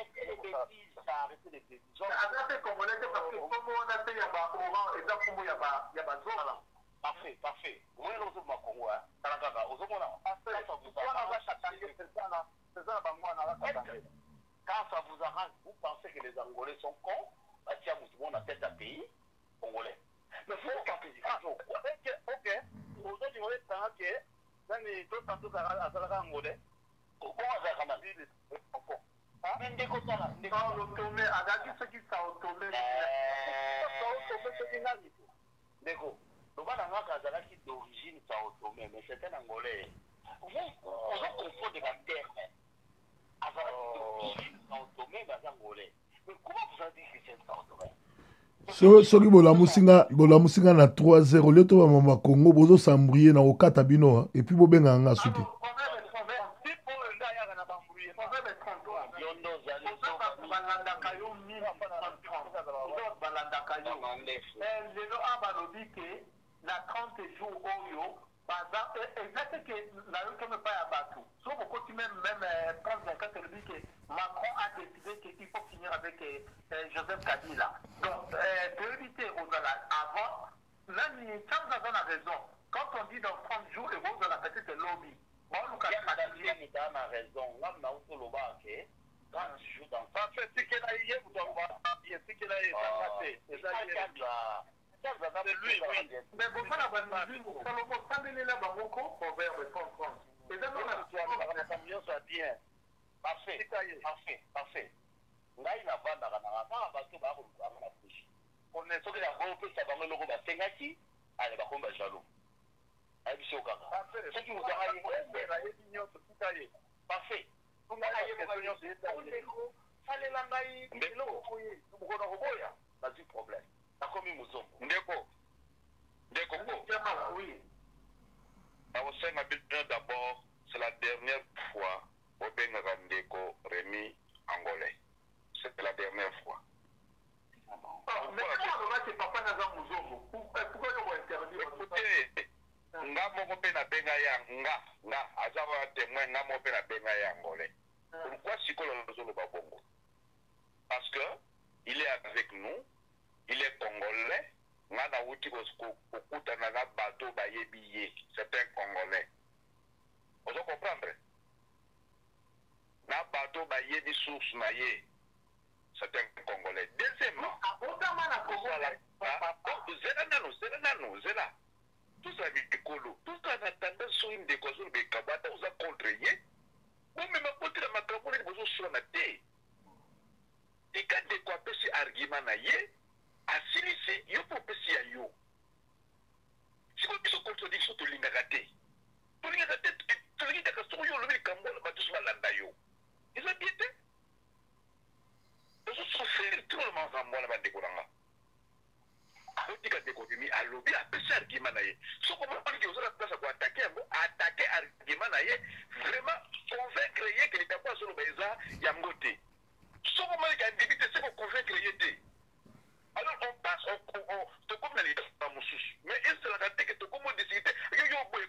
arrêtez les bêtises, arrêtez les bêtises. Arrêtez congolais parce que comme on a fait, il y a pas orange, et ça comme il y a pas zone. Parfait, parfait. Vous voyez l'autre ma Congo, hein? Talakaka, aux hommes là. Quand ça vous arrange, vous pensez que les Angolais sont cons, parce qu'il y a beaucoup de tête à pays congolais. Mais faut pas que ok. Aujourd'hui, on est tant que dans les deux tantôt à Angolais. Comment ça va marcher? Même des côtés là. Non, l'automé, à la vie, ce qui s'est automé. D'accord. Le bas d'Angaka qui d'origine Sao Tomé, mais c'est un Angolais. On confond des termes. D'origine Sao Tomé, mais Angolais. Mais comment vous avez dit que c'est Sao Tomé? soki bolamusinga na 3-0 lio to bamama Congo bozosambrie na okata bino et puis bobengaka nga suki na 30 jours oyo exact que na yo comme pas à Batou so beaucoup même prendre 24 le dit que Macron a décidé qu'il faut finir avec Joseph Kabila donc priorité aux avant là ni sans avoir raison quand on dit dans 30 jours et vous dans la petite lobby bon nous quand même a raison là na auto lo ba ke 30 jours dans ça fait ce qu'il a hier vous doit voir ce qu'il a passé c'est ça c'est lui, oui. Mais vous faites la bonne musique, vous faites le mot, là, Bamoko, pour faire le comprendre. Et là, la mission soit bien. Parfait, parfait. Là, il n'a pas d'argent, parce que va la couche. On est sûr que la bombe, ça va me le rebattre. Allez, va combattre jaloux. Allez, monsieur Okaka. Ce qui vous a dit, parfait. Vous m'avez dit, fallait la maille, mais non, vous pas du problème. Ndeko, oui. D'abord, c'est la dernière fois au Ndeko Rémi Angolais. C'est la dernière fois. Mais comment c'est papa Nazar Mouzombo? Pourquoi ils vont interdire? Écoutez, nga moko pe na benga ya nga azawa témoin nga moko pe na benga ya Angolais. Pourquoi sikolo lozolo ba bongo? Parce que il est avec nous. Il est congolais. Nana wuti okuta na bateau bayebiye. C'est un congolais. Vous comprenez? Na bateau bayebi source na ye. C'est un congolais. Deuxièmement, zela. Tout ça est écolo. Tout ça a tendance sur une décoration de Kabata, vous a contré. Vous même apporter la macabole de vos sur la thé. Et quand de quoi ce argument na ye, asilisi yo popesi ya yo siko biso contradiction tolingaka te tolingaka soko yo olobi likambo na bato so balanda yo eza bie te ozosofere tino makambo wana bandeko nanga aotika ndeko vimi alobi apesi argument na ye soko momaniki ozala place koatake yango atake argument na ye vraiment convaincre ye ke likambo azoloba eza yango te soko momaniki andibi te seko convaincre ye te. Alors on passe, on comme les mais c'est la réalité que tu comme décider,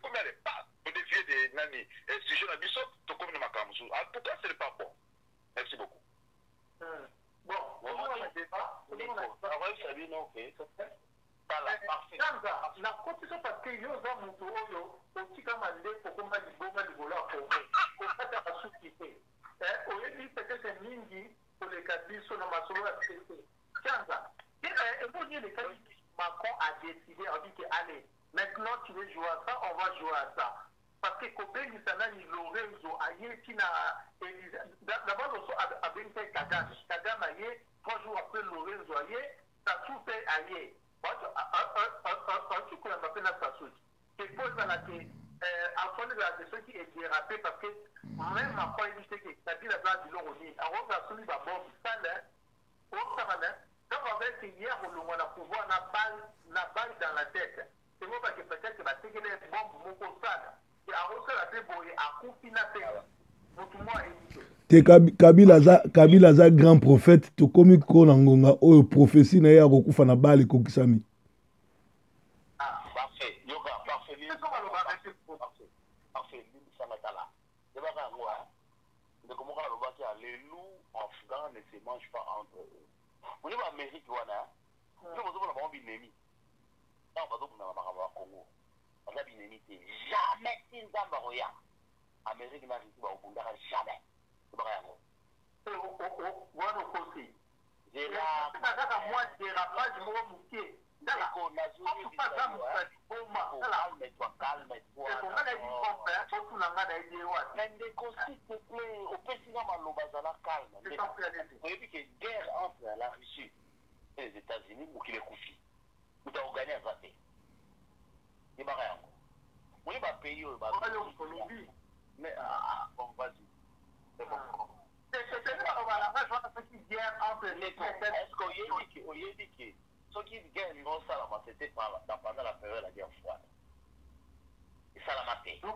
comme elle est pas, on dévier des nani, et si je n'abuse, tu comme ma camusou. En tout cas, ce n'est pas bon. Merci beaucoup. Bon, on va le débat. La constitution parce que yo za mutu oyo otika mande kokoma libonga libola ko kokata basukite oyebi peut-être mingi pour les kabiso na masolo ya pese chanza et vous dites que Macron a décidé on dit que allez maintenant tu veux jouer à ça on va jouer à ça parce que Kobeli Sanani Lorenzo aye tina d'abord on a bien fait Kagame aye 3 jours après Lorenzo aye ça tout fait aye un truc qu'on appelle la Sassou qui pose dans la tête en fait la ceux qui est dérapé parce que même Macron il dit que Kabila va dire aujourd'hui alors on va soulever la bombe ça là on ça va quand on va essayer hier on a pouvoir la balle dans la tête c'est moi parce que peut-être que va tirer les bombes beaucoup ça et à refaire la tête boy à couper la tête pour moi te Kabila za grand prophète to komi ko na ngonga oyo prophétie na ya kokufa na bali kokisami. Parfait yoga parfait ni ça va le parfait ni ça matala de ba ka ngwa de comment ka lo ba ki alelu afghan ne se mangent pas entre eux. Au niveau Amérique, on a un ennemi. Là, on va au Congo. On a un ennemi. Jamais, si nous avons Amérique n'a rien au Bundara, jamais. C'est pas grave. C'est moi, dérapage, moi, moutier. Guerre entre la Russie et les États-Unis ou qu'il est confié. Nous avons gagné à Zaté. Il va rien. Oui, va payer. Mais bon, vas-y. C'est bon. Est-ce qu'on y dit que ceux qui gagnent non ça c'était pendant la période de la guerre froide. Et ça l'a maté. Je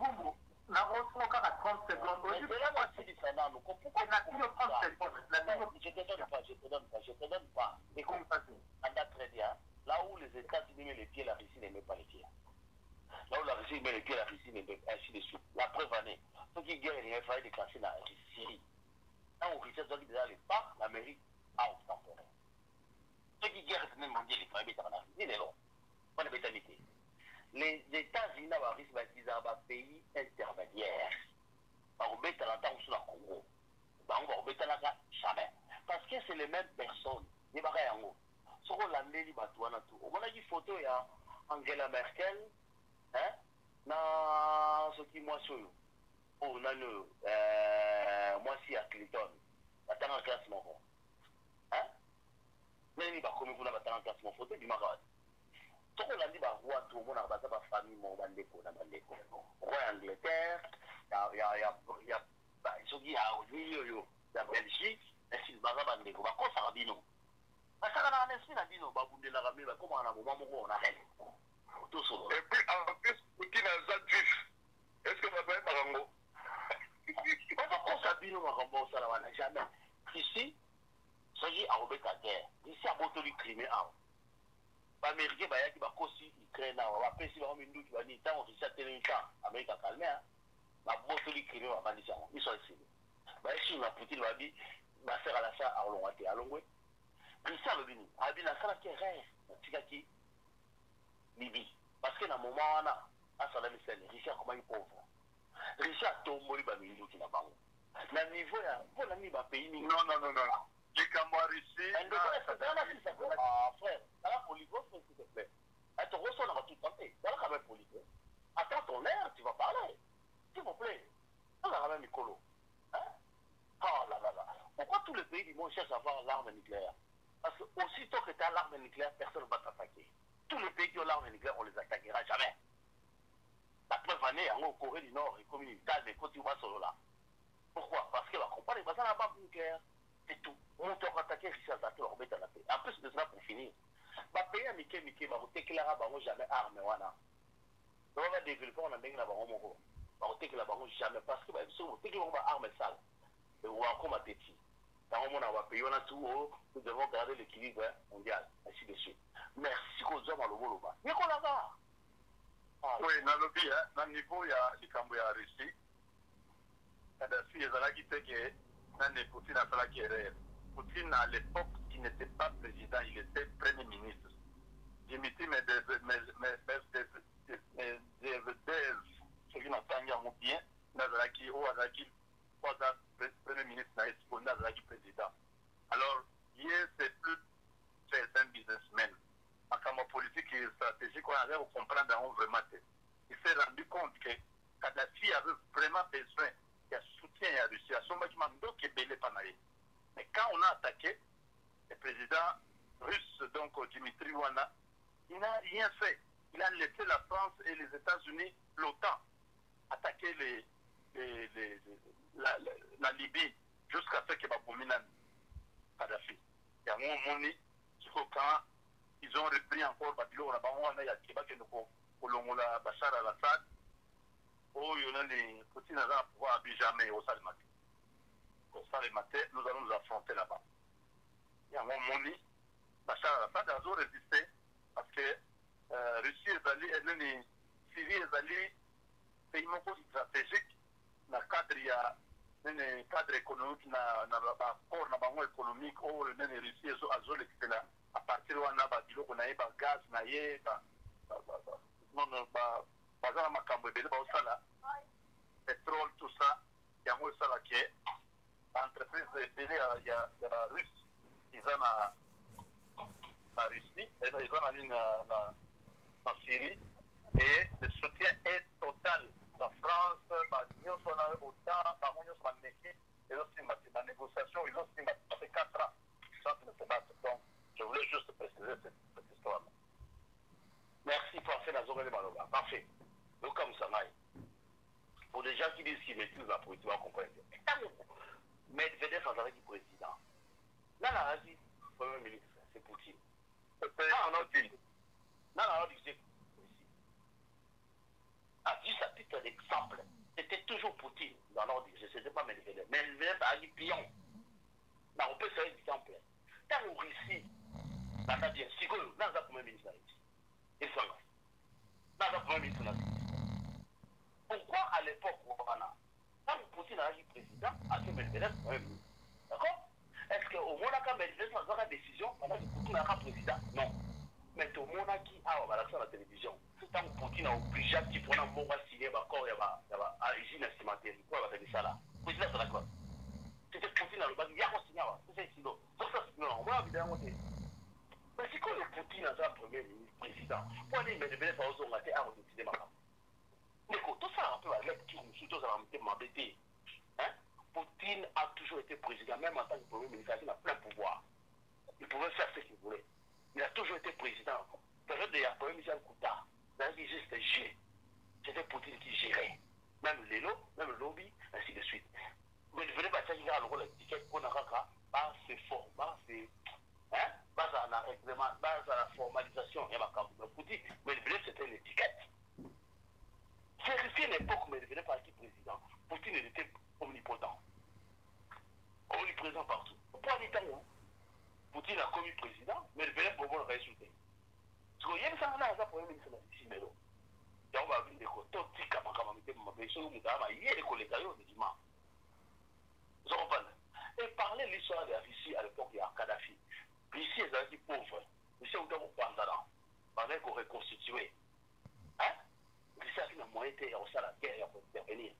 te donne pas. Écoute, très bien. Là où les États-Unis mettent les pieds, la Russie ne met pas les pieds. Là où la Russie met les pieds, la Russie ne met pas, ainsi de suite. La preuve en est, ceux qui gagnent, il fallait déclencher la Syrie. Quand on Russie, ceux qui déjà les pas, l'Amérique a temporaire. Ceux qui gagnent le mondial, il fallait mettre en Afrique. Il est long. Pas de bétanité. Les États-Unis, la Russie, c'est un pays intermédiaire. On va mettre en temps sur le Congo. On va mettre en temps jamais. Parce que c'est les mêmes personnes. Il n'y a pas rien. Ce qu'on l'a mis, on a une photo, il y a Angela Merkel, hein, dans ce qui moi sur on a moi si à Clinton, attends en classe mon hein, mais il va comme vous n'avez en classe mon photo du marade. Ce qu'on l'a dit, roi tout le monde a basé par famille, mon bandeko, dans bandeko. Roi Angleterre, il y a ce qui a au milieu, la Belgique, et si le bazar bandeko, quoi ça va bien non? Parce que dans l'esprit, on a dit non, baboude la ramée, comment on a un moment où on arrête. Et puis en plus, Poutine a un juif. Est-ce que vous avez Marambo? On s'habille au Marambo, ça n'a jamais. Ici, s'agit à Robert Guerre. Ici, à Botoli Crimée, les Américains, qui va aussi Ukraine, on va passer par un minute qui va dire, tant on s'est atteint Amérique a calmé, la Botoli Crimée va pas dire ça. Ils sont ici. Si on a Poutine, va dire, ma sœur à la salle, à Longwate, à Longwate. Richard le bini, abi na sala ke rêve, na tika ki Libye. Parce que dans le moment où on a Saddam Hussein, Richard comment il est pauvre. Richard tomboli ba mingi qui na bango. Na niveau ya, pour la mi ba pays mingi. Non. Les Camerounais. Ah frère, dans la polygon, s'il te plaît. Tu reçois dans tout santé. Dans la caméra polygon. Attends ton air, tu vas parler. S'il vous plaît. Dans la caméra Nicolo. Hein? Oh là. Pourquoi tous les pays du monde cherchent à avoir l'arme nucléaire? Parce que aussitôt que tu as l'arme nucléaire, personne ne va t'attaquer. Tous les pays qui ont l'arme nucléaire, on ne les attaquera jamais. La preuve en est, en Corée du Nord, et comme une Italie, mais quand tu vois solo là. Pourquoi? Parce que la compagnie va la bombe nucléaire. C'est tout. On t'a attaqué, Richard Zato, on remet à la paix. En plus de cela, pour finir, ma pays à Mickey, va vous déclarer jamais arme. Donc on va développer, on a bien la barre, on va déclarer jamais. Parce que si vous déclarez arme sale, et vous encore ma tête. Dans le monde, on va payer, on a tout haut, nous devons garder l'équilibre mondial, ainsi de suite. Merci aux hommes à l'Obo-Loba. Mais qu'on l'a va. Oui, dans le pays, dans le niveau, il y a les Cambouya Russie. Kadhafi, il y a qui fait que Poutine a fait la guerre. Poutine, à l'époque, il n'était pas président, il était premier ministre. Dimitri Medvedev, ce qui n'entend bien, Nazaraki, premier ministre Nazaraki président. Alors, hier, c'est un businessman. En termes politique et stratégique, on avait à comprendre vraiment. Il s'est rendu compte que Kadhafi avait vraiment besoin de soutien à la Russie. À son moment, qui est belé panaï. Mais quand on a attaqué le président russe, donc Dimitri Wana, il n'a rien fait. Il a laissé la France et les États-Unis, l'OTAN, attaquer la Libye jusqu'à ce que Babouminan Kadhafi. Il y a un moment quand ils ont repris encore Babylone, il y a Kiba qui nous a Bachar al-Assad. Oh, il y a les petits à pouvoir jamais au Salmaté. Au Salmaté, nous allons nous affronter là-bas. Il y a un moment, Bachar al-Assad a résisté parce que Russie est allée, Syrie est allée, pays stratégique, dans le cadre, il y a un cadre économique, dans le rapport économique. économique oyo le nene Russie azolekisela à partir wana babiloko na ye bagaz na ye baza na makambo ebele baosala pétrole tout ça yango esala ke entreprise ebele ya barusse eza na Russie eza na nini na Syrie et le soutien est total. La France, l'Union soit autant, l'Union soit négociée, et aussi la négociation, ils ont aussi fait 4 ans sans se battre. Donc, je voulais juste préciser cette histoire-là. Merci pour faire la zone de Maloba. Parfait. Donc, comme ça, pour des gens qui disent qu'ils maîtrisent la politique, on comprend. Mais Medvedev en tant que président. Là, la Russie, premier ministre, c'est Poutine. Ah, on a dit. Là, on a dit. À 10 à titre d'exemple, c'était toujours Poutine dans l'ordre, je ne sais pas Medvedev. Medvedev a dit pion. Mais on peut faire un exemple. Dans la Russie, on a dit, si vous avez un premier ministre, il faut un premier ministre. Pourquoi à l'époque, quand Poutine a dit président, a fait Medvedev premier ministre? D'accord? Est-ce qu'au moins, quand Medvedev a pris la décision, pendant que Poutine a été président? Non. Mais au monde qui a la télévision, tant que Poutine a obligé à petit point de signer d'accord, il y a usine cimenterie. Pourquoi il va faire ça là? Poutine a d'accord. C'était Poutine a le bac, il y a un signal. C'est sinon. Donc ça, c'est non. On va évidemment dire. Mais c'est quoi le Poutine a un premier ministre président? Pour aller mettre des choses on a été à décider maintenant. Mais quand tout ça un peu à lecture, surtout ça va m'embêter. Poutine a toujours été président, même en tant que premier ministre, il a plein de pouvoir. Il pouvait faire ce qu'il voulait. Il a toujours été président. Période de la première Michel Kouta, dans les c'était G. C'était Poutine qui gérait. Même l'élo, même le lobby, ainsi de suite. Mais il venait passer à le l'étiquette pour Naraka, c'est fort, c'est. Base à la règlement, base à la formalisation, il y a ma Poutine, mais il venait c'était une étiquette. Vérifiez l'époque où il venait parti président. Poutine était omnipotent. Omniprésent partout. Pourquoi il était où? Poutine a commis président, mais il venait pour le résultat. Parce qu'il y a des gens qui ont premier ministre ici, mais là, il y a des gens qui ont dit que et parler de l'histoire de la Russie à l'époque de Kadhafi. Russie est un pauvre. Russie est un peu pendant. Pendant qu'on reconstitue. Russie a moyen de faire la guerre pour intervenir.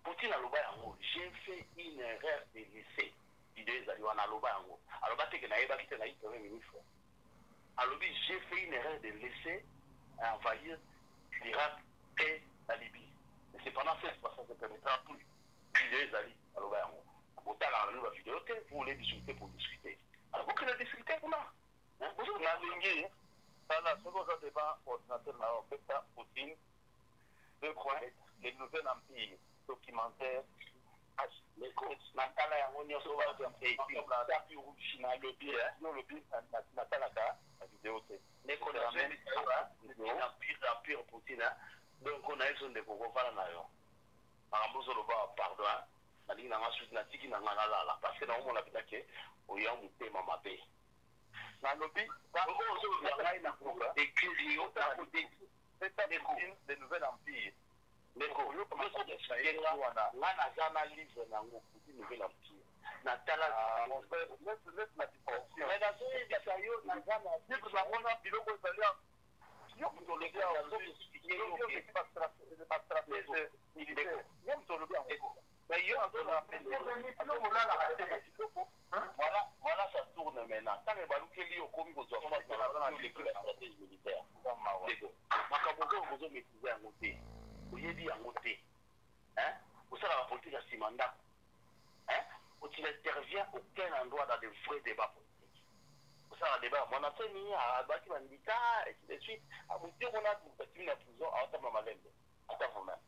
Poutine a l'oba yango. J'ai fait une erreur de laisser. L'idée est à l'oba yango. Alors, c'est que naïba qui était premier ministre. Alors, j'ai fait une erreur de laisser envahir l'Irak et la Libye. Mais c'est pendant 16 ça ne permettra plus. L'idée est à l'oba yango. Autant la nouvelle vidéo, vous voulez discuter pour discuter. Alors, vous pouvez discuter pour là. Vous avez un voilà, ce qu'on a débat ordinateur, Poutine, 2 points, les nouveaux empires documentaires, les coachs, Natala Yangonio, et puis la Dapi China, le pire, Natalaka, la vidéo, les connaissances, l'empire Poutine, donc on a eu son découvert par la naïon. Marambozo le bas, pardon, la ligne n'a pas suivi la tique, n'a pas la parce que dans le monde, la vie, on y a un thème à mater. Dans le pays, des nouveaux empires. Mais quand on commence à expliquer, on a un livre dans le nouvel empire. Natala, laisse la différence. Mais dans ce livre, on a un bilan qui est allé. Voilà, ça tourne maintenant. Quand les balous qui lient au commis, vous avez la stratégie militaire. Vous avez maîtrisé un côté. Vous avez dit un côté. Vous savez la politique à Simanda. Où tu n'interviens aucun endroit dans de vrais débats politiques. Vous savez, le débat, mon enseigne à bâti Mandika, et ainsi de suite. À vous dire, on a bâti la prison à Ottawa-Malem. Ottawa-Malem.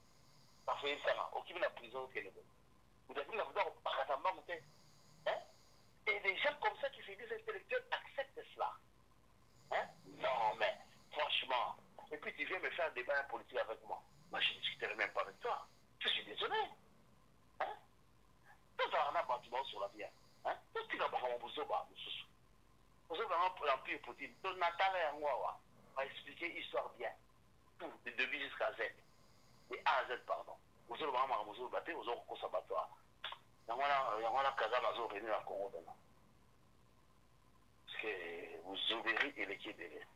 Parfait, ça va. Au qui vient la prison au Québec. Vous avez vu la prison au Paratamba, et des gens comme ça qui se disent intellectuels acceptent cela. Non, mais franchement, et puis tu viens me faire un débat politique avec moi. Moi, je ne discuterai même pas avec toi. Je suis désolé. Tout ça, on a bâtiment sur la vie. Tout ce qui va vraiment vous autres, vous avez vraiment l'empire Poutine. Donc, Natal et Angwawa va expliquer l'histoire bien. Tout, de début jusqu'à Z. De A à Z, pardon. Vous avez vraiment vous battre, vous avez un conservatoire. Il y a un Kazan, vous avez venu à Congo maintenant. que vous ouvrez et l'équipe de l'air.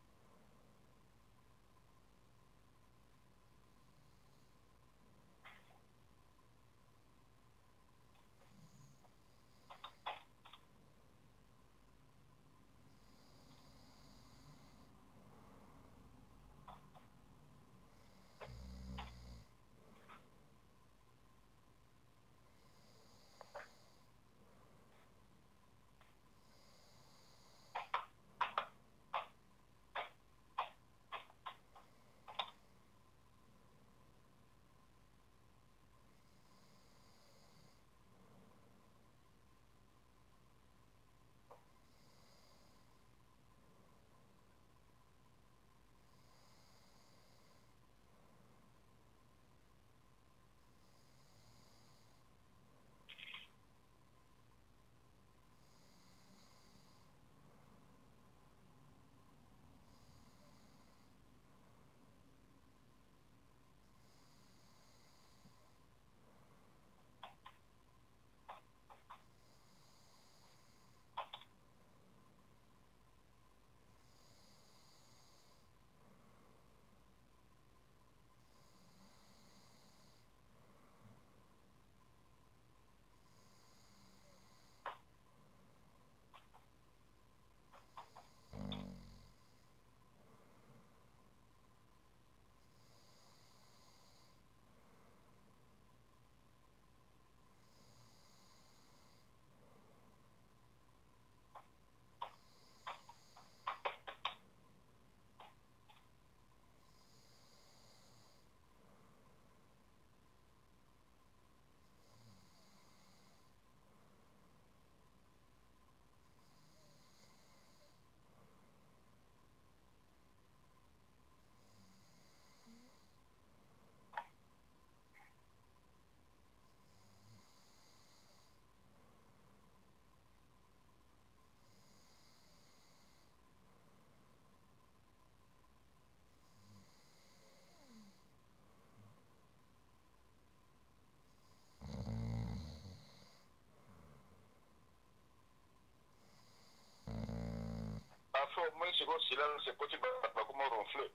Moi, je pense que c'est petit, pas comment ronfler.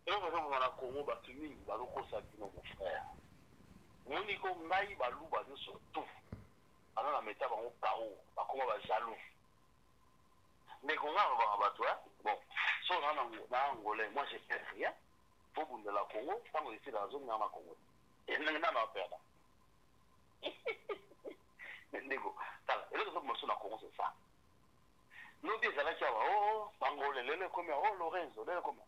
Et on va voir la Congo, tu dis, il va le consacrer mon frère. Mon nico, naï, balou, balou, surtout. Alors, la méthode, on va au comment va jaloux. Mais qu'on va avoir un toi, bon, si on a un Angolais, moi, j'ai fait rien. Pour vous de la Congo, quand on est dans la zone, on a un Congo. Et on a un perdant. Mais négo, et là, nous sommes Congo, c'est ça. Nous disons là, oh, Angolais, oh, Lorenzo, comment.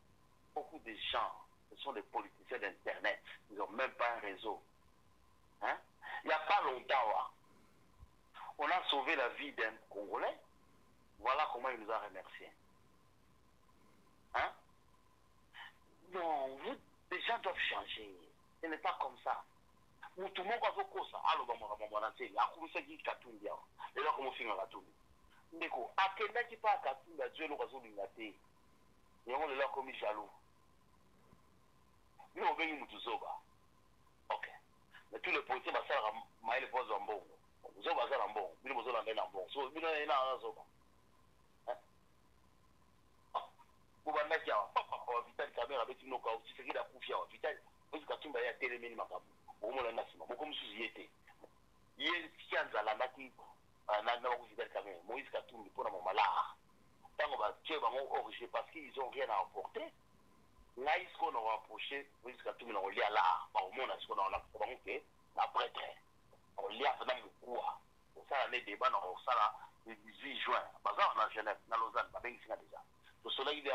Beaucoup de gens, ce sont des politiciens d'Internet. Ils n'ont même pas un réseau. Hein? Il n'y a pas longtemps, on a sauvé la vie d'un Congolais. Voilà comment il nous a remerciés. Hein? Non, les gens doivent changer. Ce n'est pas comme ça. Tout le monde a fait ça. Alors, on va commencer. Il y a un peu de Katumbi. Et là, comment finir Katumbi? Ndeko, à quel moment tu parles à Katumbi, Dieu le réseau d'Ingaté. Et on est là comme jaloux. Nous, on veut nous zoba. Ok. Mais tous les politiciens, ça va mailler les postes en bon. Vous avez besoin en bon. Vous avez besoin en bon. So, vous avez besoin en zoba. Vous avez besoin en vital caméra avec une autre aussi. C'est qui la confiance. Vital, vous avez besoin de téléménie macabre. Vous avez besoin de comme si j'y étais. Il y a qui a un zalamatique. Un an vital caméra. Moïse Katumbi pour mon malheur. Tant qu'on va tuer, parce qu'ils n'ont rien à emporter. Là, ils sont rapprochés, Moïse Katumbi, on lit à l'art. Au monde, ce qu'on a apporté, la prêtre. On lit à Fadam Moukoua. Ça, l'année débat, on ça le 18 juin. Parce qu'on a Genève, dans Lausanne, pas bien ici déjà. Le soleil, il est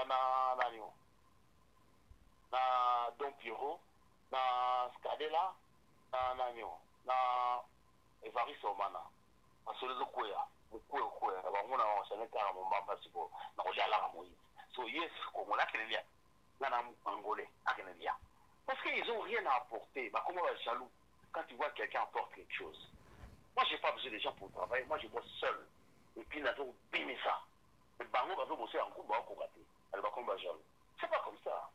à Don Pierrot, dans Scadella, dans Nagnon, dans Evariste Omana. Parce que les autres, on a enchaîné carrément, parce que on lit à l'art à Moïse. So, yes, comme on a qu'il y a. Angolais, parce qu'ils n'ont rien à apporter. Bah, comment on va être jaloux quand tu vois quelqu'un apporte quelque chose? Moi, je n'ai pas besoin des gens pour travailler. Moi, je bosse seul. Et puis, nous avons bimé ça. Le bango va bosser en coup, elle va comme jaloux. C'est pas comme ça.